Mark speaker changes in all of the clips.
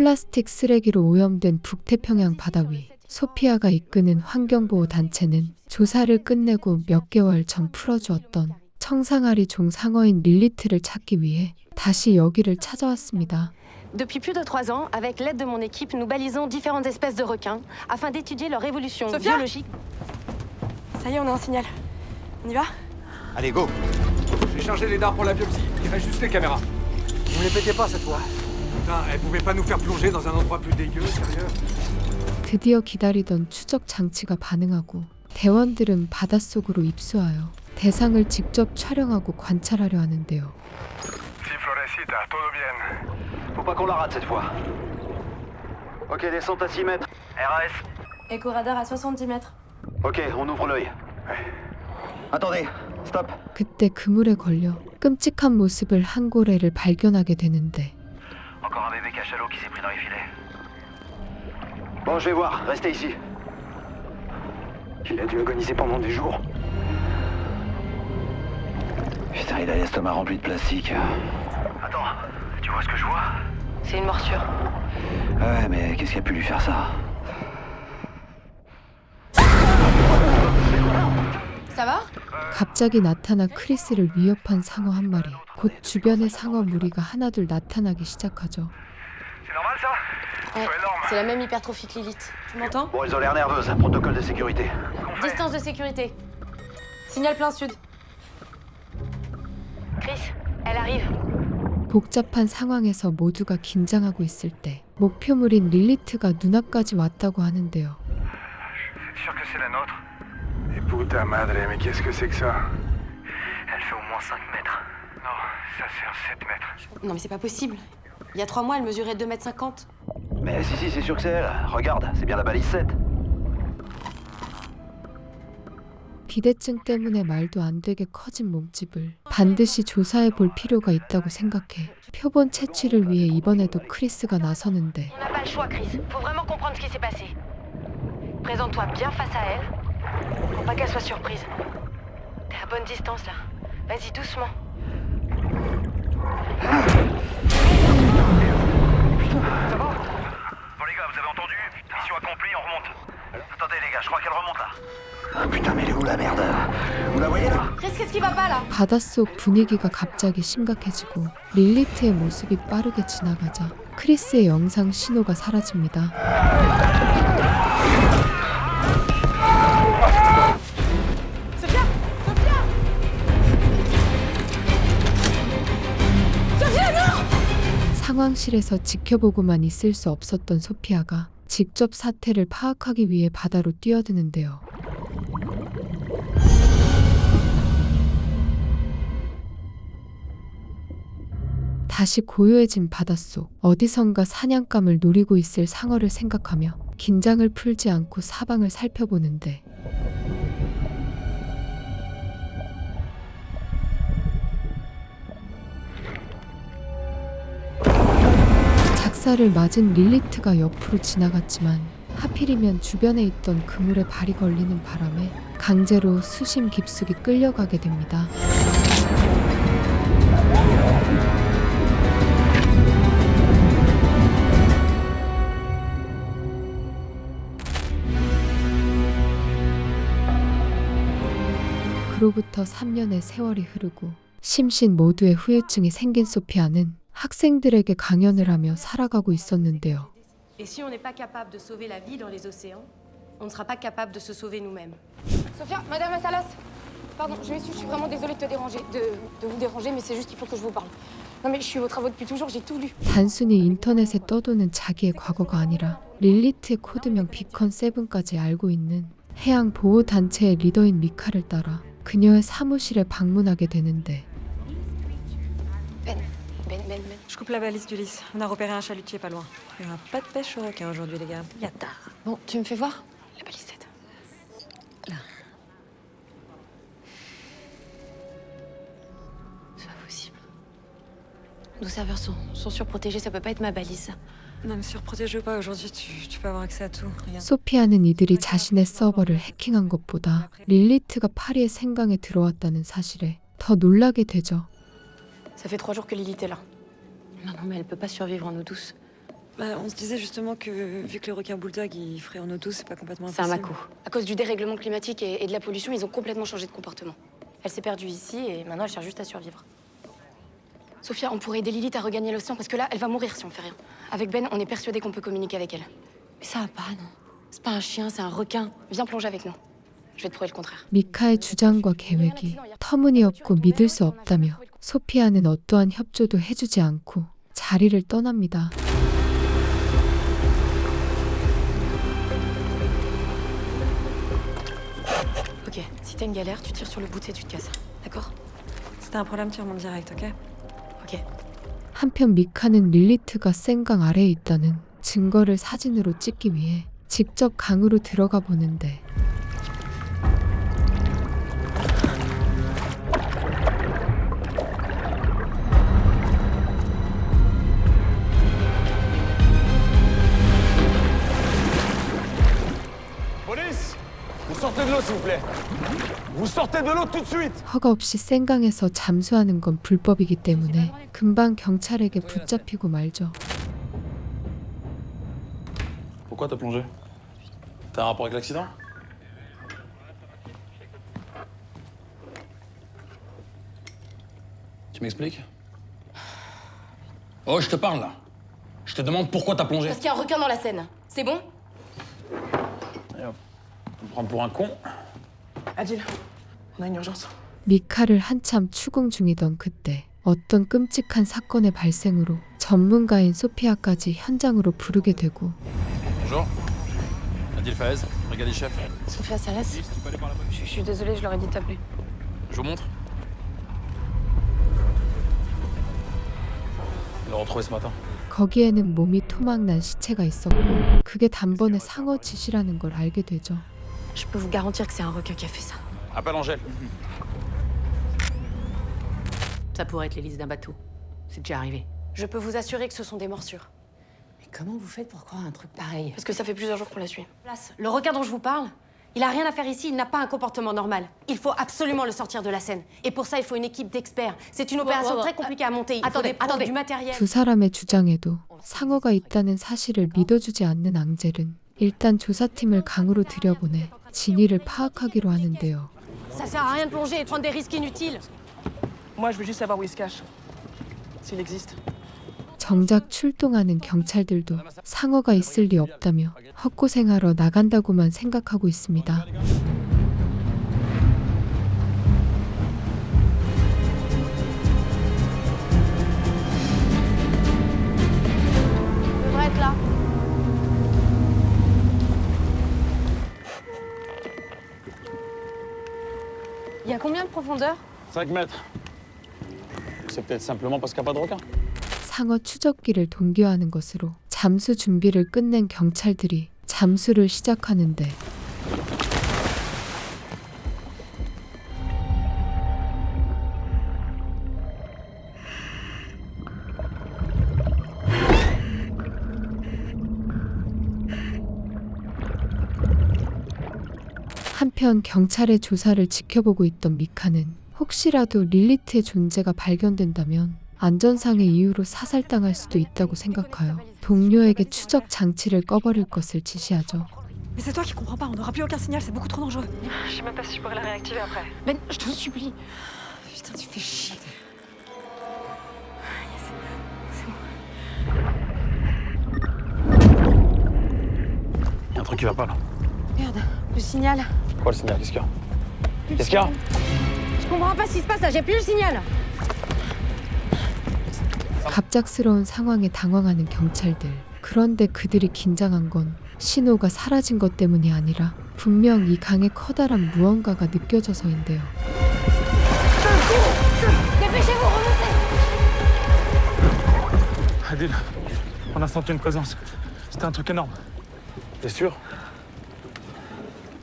Speaker 1: 플라스틱 쓰레기로 오염된 북태평양 바다 위. 소피아가 이끄는 환경보호 단체는 조사를 끝내고 몇 개월 전 풀어주었던 청상아리 종 상어인 릴리트를 찾기 위해 다시 여기를 찾아왔습니다.
Speaker 2: Depuis plus de 3 ans, avec l'aide de mon équipe, nous balisons différentes espèces de requins afin d'étudier leur évolution biologique.
Speaker 3: Ça y est, on a un signal. On y va?
Speaker 4: Allez, go!
Speaker 5: J'ai chargé les dards pour la biopsie. Il reste juste les caméras.
Speaker 4: Vous ne les pétez pas cette fois.
Speaker 5: Putain, elle pouvait pas nous faire plonger dans un endroit plus dégueu, sérieux?
Speaker 1: 드디어 기다리던 추적 장치가 반응하고 대원들은 바닷속으로 입수하여 대상을 직접 촬영하고 관찰하려 하는데요.
Speaker 6: Si Florecita, todo bien.
Speaker 4: Faut pas qu'on la rate cette fois. Ok, descente à 6 mètres. RAS.
Speaker 3: Éco-radar à 70 mètres.
Speaker 4: Ok, on ouvre l'œil. Attendez, stop.
Speaker 1: 그때 그물에 걸려 끔찍한 모습을 한 고래를 발견하게 되는데
Speaker 4: Encore un bébé cachalot qui s'est pris dans les filets. Bon, je vais voir, restez ici. Il a dû agoniser pendant des jours. Putain, il a l'estomac rempli de plastique. Attends, tu vois ce que je vois?
Speaker 2: C'est une morsure.
Speaker 4: Ouais, mais qu'est-ce qui a pu lui faire ça?
Speaker 3: Ça va?
Speaker 1: 갑자기 나타나 크리스를 위협한 상어 한 마리. 곧 주변의 상어 무리가 하나둘 나타나기 시작하죠.
Speaker 6: C'est normal ça?
Speaker 2: Ouais,
Speaker 6: Sois énorme.
Speaker 2: c'est la même hypertrophie que Lilith.
Speaker 3: Tu m'entends?
Speaker 4: Bon, ils ont l'air nerveuses, protocole de sécurité.
Speaker 2: Distance de sécurité.
Speaker 3: Signal plein sud.
Speaker 2: Chris, elle arrive.
Speaker 1: 복잡한 상황에서 모두가 긴장하고 있을 때 목표물인 릴리트가 눈앞까지 왔다고 하는데요.
Speaker 6: C'est sûr que c'est la nôtre?
Speaker 5: Et puta madre, mais qu'est-ce que c'est que ça?
Speaker 6: Elle fait au moins 5 mètres. Non, ça fait un 7 mètres.
Speaker 2: Non mais c'est pas possible. Il y a 3 mois, elle mesurait 2,50 m.
Speaker 4: Mais si, c'est sûr que c'est elle. Regarde, c'est bien la balise 7.
Speaker 1: 비대증 때문에 말도 안 되게 커진 몸집을 반드시 조사해 볼 필요가 있다고 생각해 표본 채취를 위해 이번에도 크리스가 나서는데
Speaker 2: On n'a pas le choix, Chris. Faut vraiment comprendre ce qui s'est passé. Présente-toi bien face à elle. Faut pas qu'elle soit surprise. T'es à bonne distance là. Vas-y doucement.
Speaker 6: Bon les gars, vous avez entendu? Mission accomplie, on remonte. Attendez les gars, je crois qu'elle remonte là.
Speaker 4: Ah putain, mais elle est où la merde? Vous la voyez là?
Speaker 3: Chris, qu'est-ce qui va pas là?
Speaker 1: 바닷속 분위기가 갑자기 심각해지고 릴리트의 모습이 빠르게 지나가자 크리스의 영상 신호가 사라집니다. 상황실에서 지켜보고만 있을 수 없었던 소피아가 직접 사태를 파악하기 위해 바다로 뛰어드는데요. 다시 고요해진 바닷속, 어디선가 사냥감을 노리고 있을 상어를 생각하며 긴장을 풀지 않고 사방을 살펴보는데 작사를 맞은 릴리트가 옆으로 지나갔지만 하필이면 주변에 있던 그물에 발이 걸리는 바람에 강제로 수심 깊숙이 끌려가게 됩니다. 그로부터 3년의 세월이 흐르고 심신 모두의 후유증이 생긴 소피아는 학생들에게 강연을 하며 살아가고 있었는데요.
Speaker 2: Et si on n'est pas capable de sauver la vie dans les océans, on ne sera pas capable de se sauver nous-mêmes.
Speaker 3: Sophia, Madame Salas. Pardon, je m'excuse, je suis vraiment désolée de te déranger, de vous déranger, mais c'est juste qu'il faut que je vous parle. Non mais je suis vos travaux depuis toujours, j'ai tout lu.
Speaker 1: 단순히 인터넷에 떠도는 자기의 과거가 아니라 릴리트의 코드명 비컨 7까지 알고 있는 해양 보호 단체의 리더인 미카를 따라 그녀의 사무실에 방문하게 되는데
Speaker 2: Ben.
Speaker 7: Je coupe la balise d'Ulysse. On a repéré un chalutier pas loin. Il n'y aura pas de pêche au requin aujourd'hui, les gars. Yata.
Speaker 2: Bon, tu me fais voir la balise 7.
Speaker 7: Là.
Speaker 2: C'est pas possible. Nos serveurs sont surprotégés, ça peut pas être ma balise.
Speaker 7: Non, mais surprotège pas. Aujourd'hui, tu peux avoir accès à tout. Regarde.
Speaker 1: 소피아는 이들이 자신의 서버를 해킹한 것보다 릴리트가 파리의 생강에 들어왔다는 사실에 더 놀라게 되죠.
Speaker 2: Ça fait 3 jours que Lilith est là. Non, mais elle peut pas survivre en eau douce.
Speaker 7: Bah, on se disait justement que vu que le requin bulldog il ferait en auto, c'est pas complètement
Speaker 3: C'est un
Speaker 7: impossible.
Speaker 3: maco. À cause du dérèglement climatique et de la pollution, ils ont complètement changé de comportement. Elle s'est perdue ici et maintenant elle cherche juste à survivre. Sophia, on pourrait aider Lilith à regagner l'océan parce que là, elle va mourir si on fait rien. Avec Ben, on est persuadé qu'on peut communiquer avec elle. Mais ça va pas, non. C'est pas un chien, c'est un requin. Viens plonger avec nous. Je vais te prouver le contraire.
Speaker 1: 미카의 주장과 계획이 터무니없고 믿을 수 없다며 소피아는 어떠한 협조도 해주지 않고 자리를 떠납니다.
Speaker 3: Ok, si t'as une galère, tu tires sur le bout et tu te casses. D'accord?
Speaker 7: Si t'as un problème, tu remontes direct, ok?
Speaker 3: Ok.
Speaker 1: 한편 미카는 릴리트가 센강 아래에 있다는 증거를 사진으로 찍기 위해 직접 강으로 들어가 보는데
Speaker 8: Police! Vous sortez de l'eau, s'il vous plaît. Vous sortez de l'eau tout de suite.
Speaker 1: 허가 없이 센강에서 잠수하는 건 불법이기 때문에 금방 경찰에게 붙잡히고 말죠.
Speaker 9: Pourquoi t'as plongé? T'as un rapport avec l'accident? Tu m'expliques? Oh, je te parle là. Je te demande pourquoi t'as plongé.
Speaker 3: Parce qu'il y a un requin dans la Seine. C'est bon?
Speaker 9: Allez, hop. On me prend pour un con.
Speaker 8: Adil, on a une urgence.
Speaker 1: 미카를 한참 추궁 중이던 그때 어떤 끔찍한 사건의 발생으로 전문가인 소피아까지 현장으로 부르게 되고
Speaker 9: Bonjour. Adil Faez, brigadier chef.
Speaker 3: Sophia Salas. Je suis désolée, je leur ai dit de t'appeler.
Speaker 9: Je vous montre. Ils l'ont retrouvé ce matin.
Speaker 1: 거기에는 몸이 토막난 시체가 있었고 그게 단번에 상어 짓이라는 걸 알게 되죠.
Speaker 3: Je peux vous garantir que c'est un requin qui a fait ça.
Speaker 9: Appelle Angèle.
Speaker 2: Ça pourrait être l'hélice d'un bateau. C'est déjà arrivé.
Speaker 3: Je peux vous assurer que ce sont des morsures.
Speaker 2: Mais comment vous faites pour croire un truc pareil?
Speaker 3: Parce que ça fait plusieurs jours qu'on la suit.
Speaker 10: Le requin dont je vous parle, il a rien à faire ici, il n'a pas un comportement normal. Il faut absolument le sortir de la Seine. Et pour ça, il faut une équipe d'experts. C'est une opération très compliquée à monter. Il faut des preuves, du matériel.
Speaker 1: 두 사람의 주장에도 상어가 있다는 사실을 믿어주지 않는 앙젤은 일단 조사팀을 강으로 들여보내 진위를 파악하기로 하는데요.
Speaker 10: Ça sert à rien de plonger et de prendre des risques inutiles.
Speaker 8: Moi, je veux juste savoir où il se cache. S'il existe.
Speaker 1: 정작 출동하는 경찰들도 상어가 있을 리 없다며 헛고생하러 나간다고만 생각하고 있습니다.
Speaker 3: Je devrais être là. Il y a combien de profondeur?
Speaker 9: 5 mètres. C'est peut-être simplement parce qu'il n'y a pas de requin.
Speaker 1: 상어 추적기를 동기화하는 것으로 잠수 준비를 끝낸 경찰들이 잠수를 시작하는데 한편 경찰의 조사를 지켜보고 있던 미카는 혹시라도 릴리트의 존재가 발견된다면 안전상의 이유로 사살당할 수도 있다고 생각하여 동료에게 추적 장치를 꺼버릴 것을 지시하죠.
Speaker 7: Mais c'est toi qui comprends pas, on n'aura plus aucun signal, c'est beaucoup trop dangereux. Je sais même pas si je pourrais la réactiver après.
Speaker 3: Ben, je te supplie.
Speaker 7: Putain, tu fais chier.
Speaker 9: Il y a un truc qui va pas là.
Speaker 3: Merde, le signal.
Speaker 9: Quoi le signal? Qu'est-ce qu'il y a? Qu'est-ce qu'il y a?
Speaker 10: Je comprends pas ce qui se passe là, j'ai plus le signal.
Speaker 1: 갑작스러운 상황에 당황하는 경찰들. 그런데 그들이 긴장한 건 신호가 사라진 것 때문이 아니라 분명 이 강에 커다란 무언가가 느껴져서인데요.
Speaker 10: Dépêchez-vous, remontez.
Speaker 8: Adil, on a senti une présence. C'était un truc énorme.
Speaker 9: T'es sûr?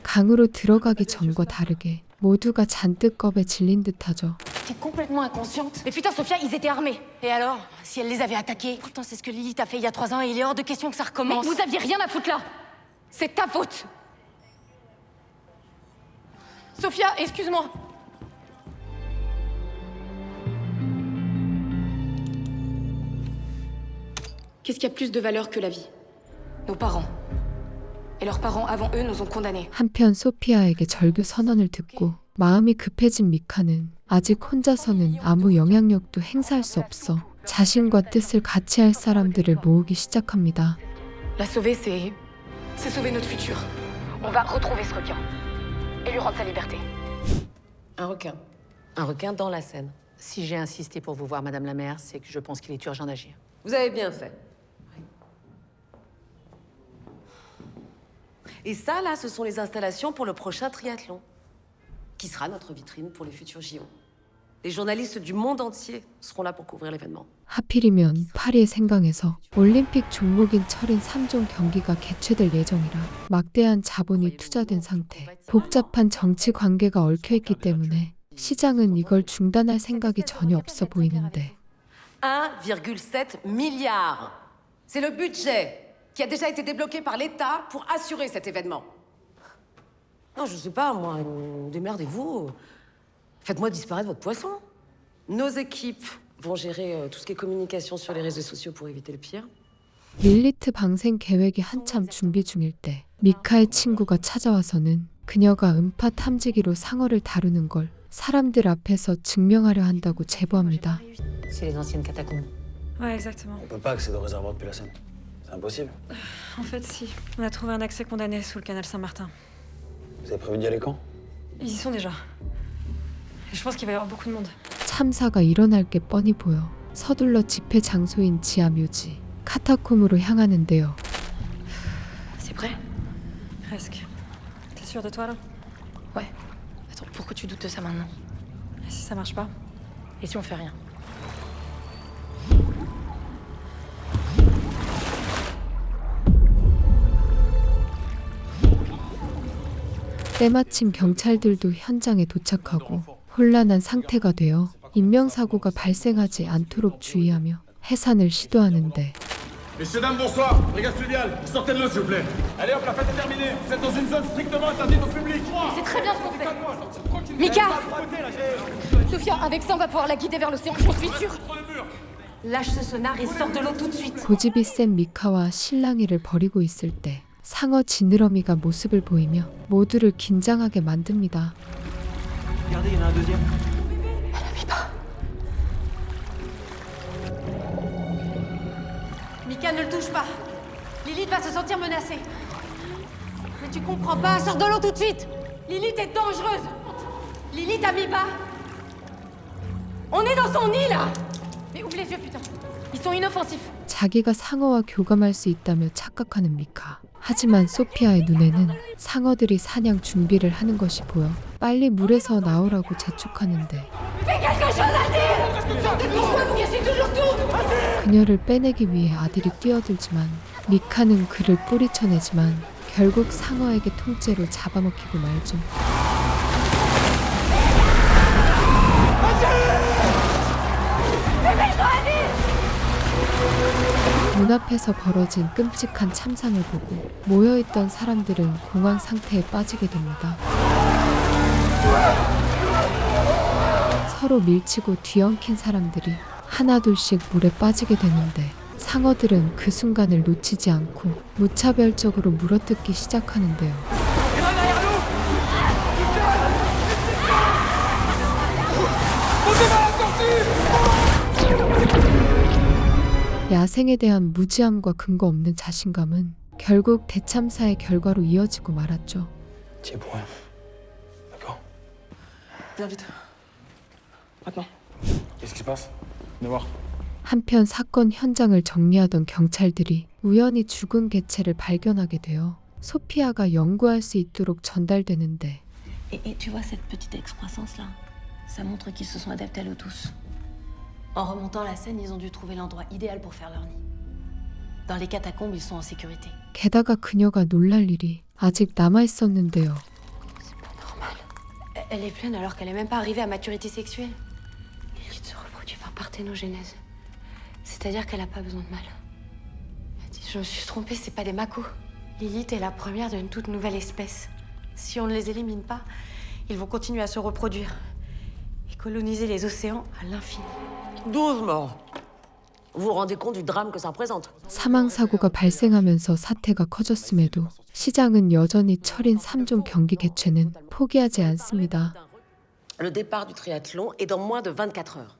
Speaker 1: 강으로 들어가기 전과 다르게 모두가 잔뜩 겁에 질린 듯하죠.
Speaker 3: T'es complètement inconsciente.
Speaker 10: Mais putain, Sophia, ils étaient armés.
Speaker 3: Et alors, si elle les avait attaqués? Pourtant, c'est ce que Lilith a fait il y a 3 ans et il est hors de question que ça
Speaker 10: Mais
Speaker 3: recommence.
Speaker 10: vous aviez rien à foutre là. C'est ta faute.
Speaker 3: Sophia, excuse-moi. Qu'est-ce qui a plus de valeur que la vie? Nos parents. Et leurs parents avant eux nous ont condamnés.
Speaker 1: 한편 소피아에게 절교 선언을 듣고 마음이 급해진 미카는 아직 혼자서는 아무 영향력도 행사할 수 없어 자신과 뜻을 같이 할 사람들을 모으기 시작합니다.
Speaker 3: La sauver, c'est sauver notre futur. On va retrouver ce requin. Et lui rendre sa liberté.
Speaker 11: Un requin. Un requin dans la Seine. Si j'ai insisté pour vous voir, Madame la maire, c'est que je pense qu'il est urgent d'agir.
Speaker 12: Vous avez bien fait. Et ça, là, ce sont les installations pour le prochain triathlon, qui sera notre vitrine pour les futurs JO. Les journalistes du monde entier seront là pour couvrir l'événement.
Speaker 1: 하필이면 파리의 생강에서 올림픽 종목인 철인 3종 경기가 개최될 예정이라 막대한 자본이 투자된 상태, 복잡한 정치 관계가 얽혀있기 때문에 시장은 이걸 중단할 생각이 전혀 없어 보이는데
Speaker 12: 1,7 milliard. C'est le budget qui a déjà été débloqué par l'État pour assurer cet événement. Non, je sais pas, moi, démerdez-vous. Faites-moi disparaître votre poisson. Nos équipes vont gérer tout ce qui est communication sur les réseaux sociaux pour éviter le pire.
Speaker 1: 릴리트 방생 계획이 한참 준비 중일 때 미카의 친구가 찾아와서는 그녀가 음파 탐지기로 상어를 다루는 걸 사람들 앞에서 증명하려 한다고 제보합니다.
Speaker 11: C'est les anciennes catacombes.
Speaker 7: Ouais, exactement.
Speaker 8: On peut pas accéder au réservoir depuis la Seine. C'est impossible.
Speaker 7: En fait, si. On a trouvé un accès condamné sous le canal Saint-Martin.
Speaker 8: Vous avez prévu d'y aller quand?
Speaker 7: Ils y sont déjà. Et je pense qu'il va y avoir beaucoup de monde.
Speaker 1: 참사가 일어날 게 뻔히 보여 서둘러 집회 장소인 지하 묘지 카타콤으로 향하는데요.
Speaker 3: C'est prêt?
Speaker 7: Presque. T'es sûr de toi, là?
Speaker 3: Ouais. Attends, pourquoi tu doutes de ça maintenant?
Speaker 7: Et si ça marche pas?
Speaker 3: Et si on fait rien?
Speaker 1: 때마침 경찰들도 현장에 도착하고 혼란한 상태가 되어 인명사고가 발생하지 않도록 주의하며 해산을 시도하는데
Speaker 8: Messieurs, dames, bonsoir. Brigade fluviale, sortez de l'eau, s'il vous plaît. Allez hop, la fête est terminée. Vous êtes dans une zone strictement interdite au public.
Speaker 3: C'est très bien ce qu'on fait. Mika! Sophia, avec ça, on va pouvoir la guider vers l'océan, j'en suis sûre.
Speaker 10: Lâche ce sonar et sors de l'eau tout de suite.
Speaker 1: 고집이 센 미카와 실랑이를 벌이고 있을 때 상어 지느러미가 모습을 보이며 모두를 긴장하게 만듭니다.
Speaker 8: Regardez, il y en a un deuxième.
Speaker 3: Elle appuie pas.
Speaker 10: Mika, ne le touche pas. Lilith va se sentir menacée. Mais tu comprends pas, sors de l'eau tout de suite. Lilith est dangereuse. Lilith a mis bas. On est dans son nid, là.
Speaker 3: Mais ouvre les yeux, putain. Ils sont inoffensifs.
Speaker 1: 자기가 상어와 교감할 수 있다며 착각하는 미카. 하지만 소피아의 눈에는 상어들이 사냥 준비를 하는 것이 보여 빨리 물에서 나오라고 재촉하는데 그녀를 빼내기 위해 아들이 뛰어들지만 미카는 그를 뿌리쳐내지만 결국 상어에게 통째로 잡아먹히고 말죠. 눈앞에서 벌어진 끔찍한 참상을 보고 모여있던 사람들은 공황 상태에 빠지게 됩니다. 서로 밀치고 뒤엉킨 사람들이 하나둘씩 물에 빠지게 되는데 상어들은 그 순간을 놓치지 않고 무차별적으로 물어뜯기 시작하는데요. 야생에 대한 무지함과 근거 없는 자신감은 결국 대참사의 결과로 이어지고 말았죠.
Speaker 8: Tiens pour rien. D'accord? Viens vite. Maintenant. Qu'est-ce qui se passe? Venez voir.
Speaker 1: 한편 사건 현장을 정리하던 경찰들이 우연히 죽은 개체를 발견하게 되어 소피아가 연구할 수 있도록 전달되는데
Speaker 2: Et tu vois cette petite excroissance là? Ça montre qu'ils se sont adaptés à l'eau douce. En remontant la Seine, ils ont dû trouver l'endroit idéal pour faire leur nid. Dans les catacombes, ils sont en sécurité.
Speaker 1: 게다가 그녀가 놀랄 일이 아직 남아있었는데요.
Speaker 3: C'est pas normal. Elle est pleine alors qu'elle est même pas arrivée à maturité sexuelle. Lilith se reproduit par parthénogénèse. C'est-à-dire qu'elle a pas besoin de mâle. Elle dit, je me suis trompée, c'est pas des macos. Lilith est la première d'une toute nouvelle espèce. Si on ne les élimine pas, ils vont continuer à se reproduire et coloniser les océans à l'infini.
Speaker 12: 12 morts. Vous vous rendez compte du drame que ça représente?
Speaker 1: 사망 사고가 발생하면서 사태가 커졌음에도 시장은 여전히 철인 3종 경기 개최는 포기하지 않습니다.
Speaker 12: Le départ du triathlon est dans moins de 24 heures.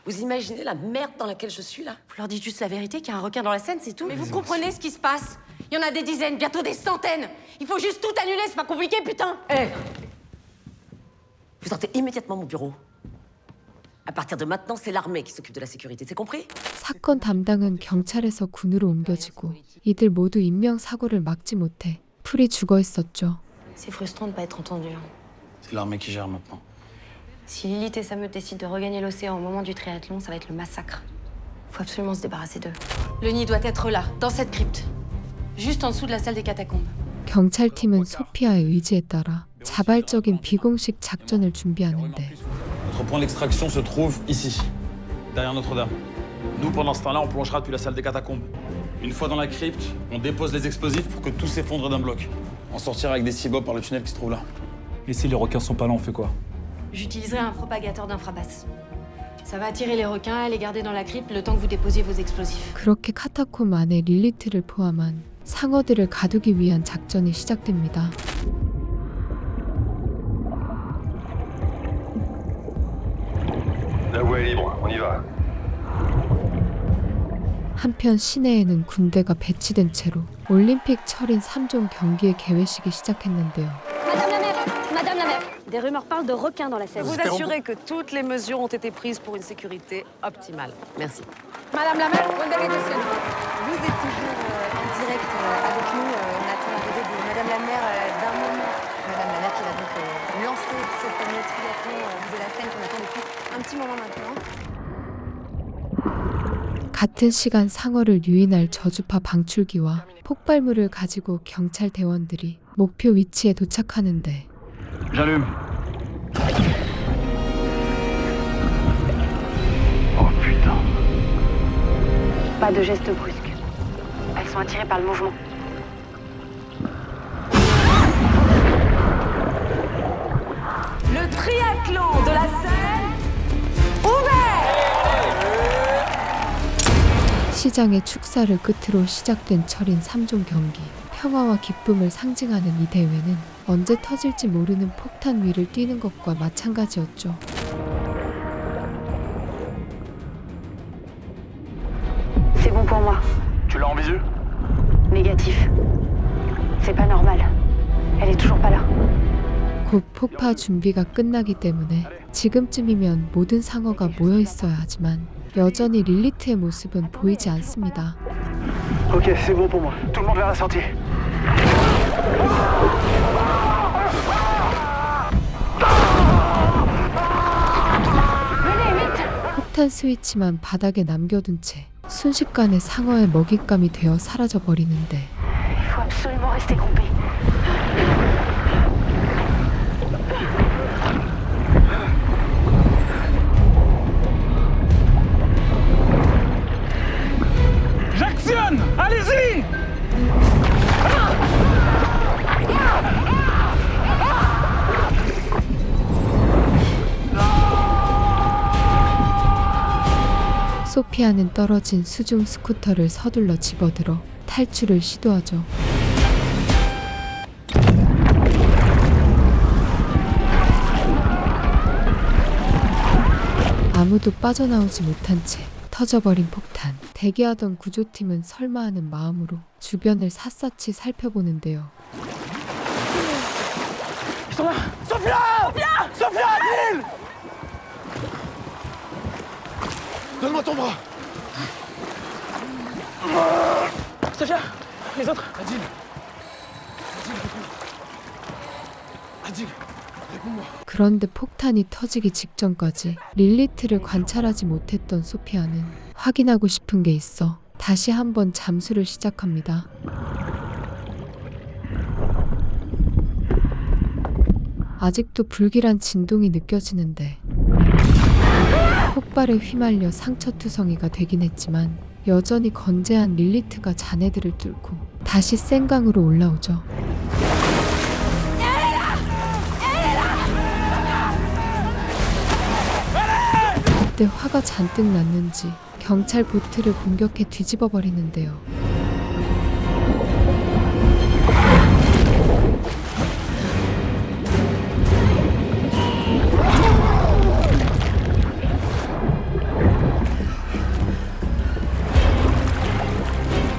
Speaker 12: Vous imaginez la merde dans laquelle je suis là?
Speaker 3: Vous leur dites juste la vérité, qu'il y a un requin dans la Seine, c'est tout.
Speaker 10: Mais vous comprenez ce qui se passe? Il y en a des dizaines, bientôt des centaines. Il faut juste tout annuler, c'est pas compliqué, putain.
Speaker 12: Hé! Vous sortez immédiatement mon bureau. À partir de maintenant, c'est l'armée qui s'occupe de la sécurité, c'est compris?
Speaker 1: 사건 담당은 경찰에서 군으로 옮겨지고 이들 모두 인명사고를 막지 못해 풀이 죽어 있었죠.
Speaker 2: C'est frustrant de pas être entendu.
Speaker 9: C'est l'armée qui gère maintenant.
Speaker 2: Si Lilith et sa meute décident de regagner l'océan au moment du triathlon, ça va être le massacre. Faut absolument se débarrasser d'eux.
Speaker 3: Le nid doit être là, dans cette crypte. Juste en dessous de la salle des catacombes.
Speaker 1: 경찰팀은 소피아의 의지에 따라 자발적인 비공식 작전을 준비하는데
Speaker 9: Notre point d'extraction se trouve ici, derrière Notre-Dame. Nous, pendant ce temps-là, on plongera depuis la salle des catacombes. Une fois dans la crypte, on dépose les explosifs pour que tout s'effondre d'un bloc. On sortira avec des cibos par le tunnel qui se trouve là.
Speaker 5: Et si les requins sont pas là, on fait quoi?
Speaker 3: J'utiliserai un propagateur d'infrabasse. Ça va attirer les requins et les garder dans la crypte le temps que vous déposiez vos explosifs.
Speaker 1: 그렇게 카타콤 안에 릴리트를 포함한 상어들을 가두기 위한 작전이 시작됩니다.
Speaker 6: La voie est libre, on y va.
Speaker 1: 한편 시내에는 군대가 배치된 채로 올림픽 철인 3종 경기의 개회식이 시작했는데요.
Speaker 10: Madame la mère, des rumeurs parlent de requins dans la Seine.
Speaker 12: Vous assurez que toutes les mesures ont été prises pour une sécurité optimale. Merci.
Speaker 10: Madame la mère, vous êtes toujours en direct avec nous. On attend l'arrivée de Madame la maire d'un moment. Madame la maire qui va donc lancer ce fameux triathlon de la Seine qu'on attend depuis un petit moment maintenant.
Speaker 1: 같은 시간 상어를 유인할 저주파 방출기와 폭발물을 가지고 경찰 대원들이 목표 위치에 도착하는데
Speaker 6: J'allume. Oh putain.
Speaker 3: Pas de gestes brusques. Elles sont attirées par le mouvement.
Speaker 12: Le triathlon de la Seine ouvert!
Speaker 1: 시장의 축사를 끝으로 시작된 철인 3종 경기. 평화와 기쁨을 상징하는 이 대회는 언제 터질지 모르는 폭탄 위를 뛰는 것과 마찬가지였죠.
Speaker 3: C'est bon pour moi.
Speaker 6: Tu l'as en visu?
Speaker 3: Négatif. C'est pas normal. Elle est toujours pas là.
Speaker 1: 곧 폭파 준비가 끝나기 때문에 지금쯤이면 모든 상어가 모여 있어야 하지만 여전히 릴리트의 모습은 보이지 않습니다.
Speaker 4: Ok, c'est bon pour moi.
Speaker 6: Tout le monde vers la sortie.
Speaker 1: 폭탄 스위치만 바닥에 남겨둔 채 순식간에 상어의 먹잇감이 되어 사라져 버리는데
Speaker 3: Il faut absolument rester groupé.
Speaker 5: J'actionne! Allez-y!
Speaker 1: 소피아는 떨어진 수중 스쿠터를 서둘러 집어들어 탈출을 시도하죠. 아무도 빠져나오지 못한 채 터져버린 폭탄. 대기하던 구조팀은 설마 하는 마음으로 주변을 샅샅이 살펴보는데요.
Speaker 8: Donne-moi ton bras. Sophia, les autres. Adil. Adil, réponds-moi.
Speaker 1: 그런데 폭탄이 터지기 직전까지 릴리트를 관찰하지 못했던 소피아는 확인하고 싶은 게 있어 다시 한번 잠수를 시작합니다. 아직도 불길한 진동이 느껴지는데 폭발에 휘말려 상처투성이가 되긴 했지만 여전히 건재한 릴리트가 자네들을 뚫고 다시 센강으로 올라오죠. 그때 화가 잔뜩 났는지 경찰 보트를 공격해 뒤집어 버리는데요.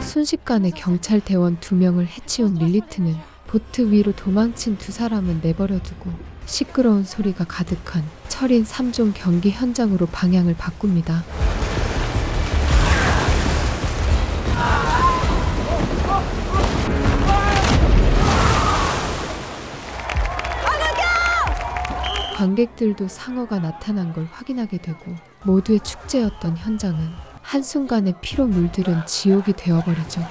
Speaker 1: 순식간에 경찰 대원 2명을 해치운 릴리트는 보트 위로 도망친 2사람은 내버려두고 시끄러운 소리가 가득한 철인 3종 경기 현장으로 방향을 바꿉니다. 관객들도 상어가 나타난 걸 확인하게 되고 모두의 축제였던 현장은 한순간에 피로 물들은 지옥이 되어버리죠.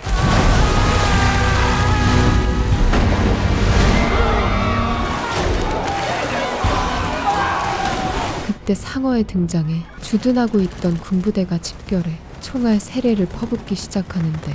Speaker 1: 그때 상어의 등장에 주둔하고 있던 군부대가 집결해 총알 세례를 퍼붓기 시작하는데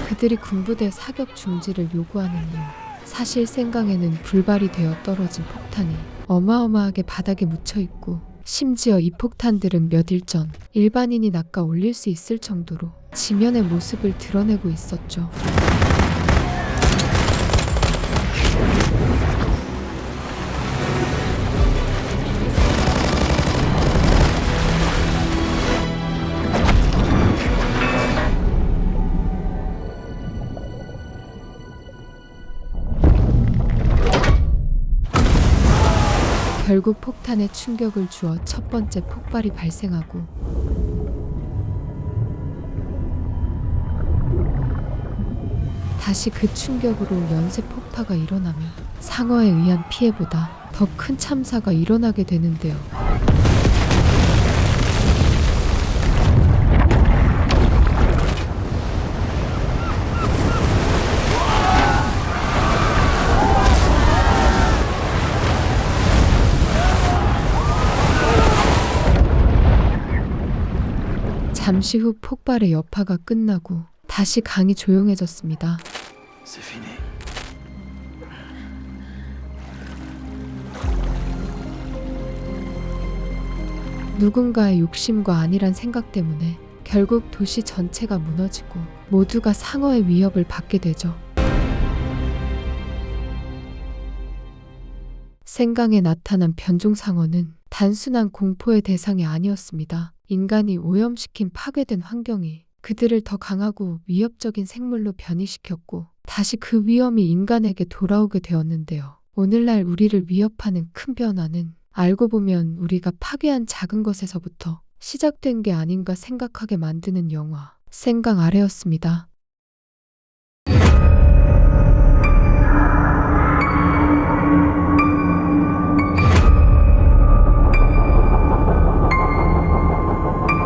Speaker 1: 그들이 군부대 사격 중지를 요구하는 이유, 사실 생강에는 불발이 되어 떨어진 폭탄이 어마어마하게 바닥에 묻혀있고 심지어 이 폭탄들은 몇 일 전 일반인이 낚아 올릴 수 있을 정도로 지면의 모습을 드러내고 있었죠. 결국 폭탄에 충격을 주어 첫 번째 폭발이 발생하고 다시 그 충격으로 연쇄 폭파가 일어나며 상어에 의한 피해보다 더 큰 참사가 일어나게 되는데요. 잠시 후 폭발의 여파가 끝나고 다시 강이 조용해졌습니다. 누군가의 욕심과 안일한 생각 때문에 결국 도시 전체가 무너지고 모두가 상어의 위협을 받게 되죠. 생강에 나타난 변종상어는 단순한 공포의 대상이 아니었습니다. 인간이 오염시킨 파괴된 환경이 그들을 더 강하고 위협적인 생물로 변이시켰고 다시 그 위험이 인간에게 돌아오게 되었는데요. 오늘날 우리를 위협하는 큰 변화는 알고 보면 우리가 파괴한 작은 것에서부터 시작된 게 아닌가 생각하게 만드는 영화 생강 아래였습니다.